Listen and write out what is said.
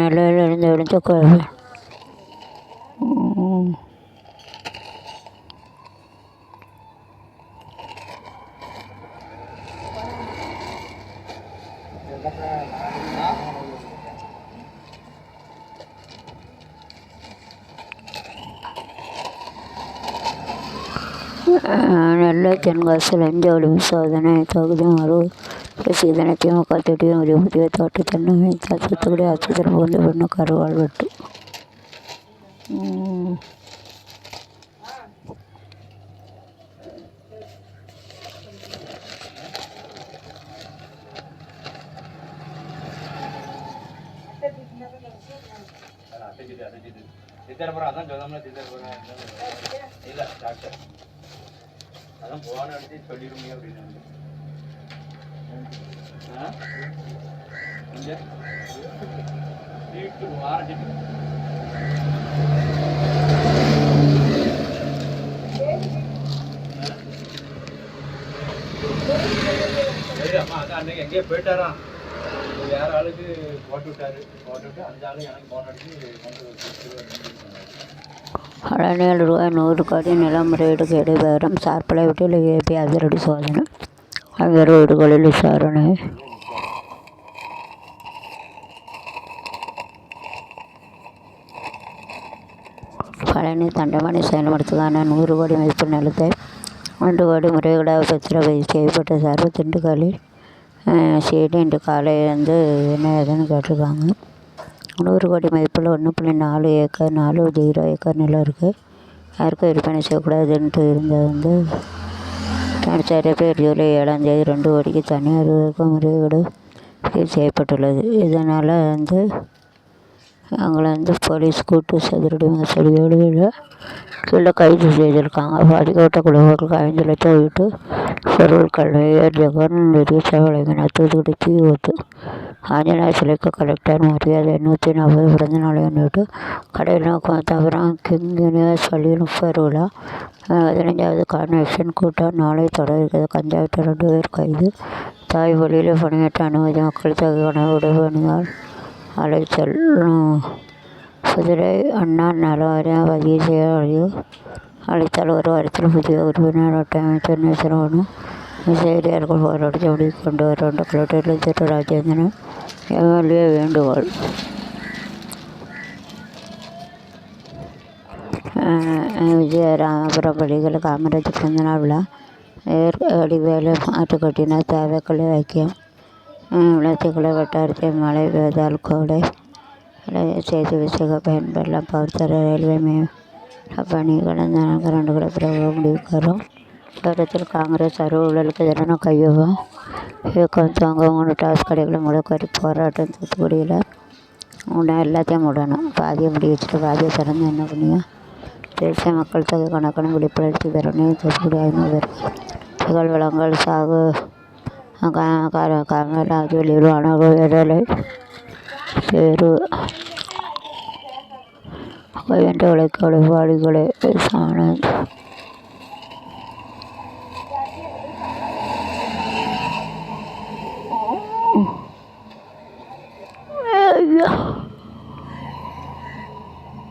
நிலையிலிருந்து எடுத்து நெல்லை தென்காசியில் இந்திய ஒளிவு சோதனை தொகுதி பரிசீலனை திமுக திடீர் ஒரு புதிய தோட்ட தென்னை தூத்துக்குடி ஆஸ்பத்திரி புகுந்த பெண்ணு கருவால் வெட்டு. அதான் சொல்லாமல இல்லை டாக்டர் அதான் போன அடிச்சு சொல்லிடுங்க அப்படின்னு வாரண்டிட்டு அம்மா அதான் அன்னைக்கு எங்கேயோ போயிட்டாராம். வேற ஆளுக்கு போட்டுவிட்டு அந்த ஆளு எனக்கு போன் அடிச்சு ரூபாய் 100 கோடி நில முறையீடுக்கு இடைபெறும் சார்பலை வீட்டில் ஏபி அதிரடி சோதனை. பல்வேறு வீடுகளில் விசாரணை. பழனி தண்டமணி செயல்படுத்துக்கான 100 கோடி மதிப்பு நிலத்தை 2 கோடி முறைகேடாக பத்திரப்பதிவு செய்யப்பட்ட சார்பு திண்டுக்கல்லில் சிடி இன்று காலை என்ன ஏதுன்னு கேட்டிருக்காங்க. 100 கோடி மதிப்பில் 1.4 ஏக்கர் 4.0 ஏக்கர் நிலம் இருக்குது. யாருக்கும் விற்பனை செய்யக்கூடாதுன்ட்டு இருந்தது பேர் ஜூலை 7ஆம் தேதி 2 கோடிக்கு தனியாருக்கு முறையீடு செய்யப்பட்டுள்ளது. இதனால் அவங்கள போலீஸ் கூட்டு சதுரடி மசோடியோடு கீழே கைது செய்திருக்காங்க. பாதிக்கப்பட்ட குடும்பங்களுக்கு 5 லட்சம் வீட்டு பொருட்கள் ஜெகன் நிதிஷா வழங்கினார். தூத்துக்குடி தீ விபத்து. ஆஞ்சநேயர் சிலைக்கு கலெக்டர் மரியாதை. 140 பிறந்த நாளை முன்னிட்டு கடையில் நோக்கம் தவிரம் கிங் யூனிவர்ஸ் பள்ளியில் 30 விழா 15வது கான்வென்ஷன் கூட்டம் நாளை தொடர்கிறது. கஞ்சாவிட்ட 2 பேர் கைது. தாய் வழியில் பணியேற்ற அனுமதி. மக்கள் தொகை கணக்கு உடற்பணியால் அலைச்சல். குதிரை அண்ணா நல வாரியம் பதிவு செய்ய அழைத்தால் 1 வாரத்தில் புதிய உறுப்பினர் அட்டை அமைச்சர் நேசரவனும் செய்தியாளர்கள் போராட்டத்தை முடிவு கொண்டு வர வேண்டும். கலெக்டரில் திரு ராஜேந்திரன் எம்எல்ஏ வேண்டுகோள். விஜயராமபுரம் பள்ளிகள் காமராஜர் பிறந்தநாள் விழா. வடிவேலு ஆட்டுக்கட்டினார். தேவைக்கலை ஐக்கியம். விளத்துக்குளை வட்டாரத்தை மழை பெய்தால் கோடை செய்து விசேக பயன்பெறலாம். பவுத்தர ரயில்வே பணி கடந்த 4 ஆண்டுகளை பிறகு முடிவுக்கு விவரத்தில் காங்கிரஸ் ஊழலுக்கு எதிரான கையொப்பம் இயக்கம் துவங்க 3 டாஸ் கடைகளை முடக்கி போராட்டம். தூத்துக்குடியில் எல்லாத்தையும் மூடணும். பாதியை முடி வச்சுட்டு பாதியை திறந்து என்ன பண்ணியும். தேசிய மக்கள் தொகை கணக்கான விழிப்புணர்ச்சி பெறணும். தூத்துக்குடி 500 பேர் புகழ் வளங்கள் சாகு காமராஜ் வெளியிலான விடுதலை பேரு வென்ற உழைக்க உழைப்பாளிகளே சாண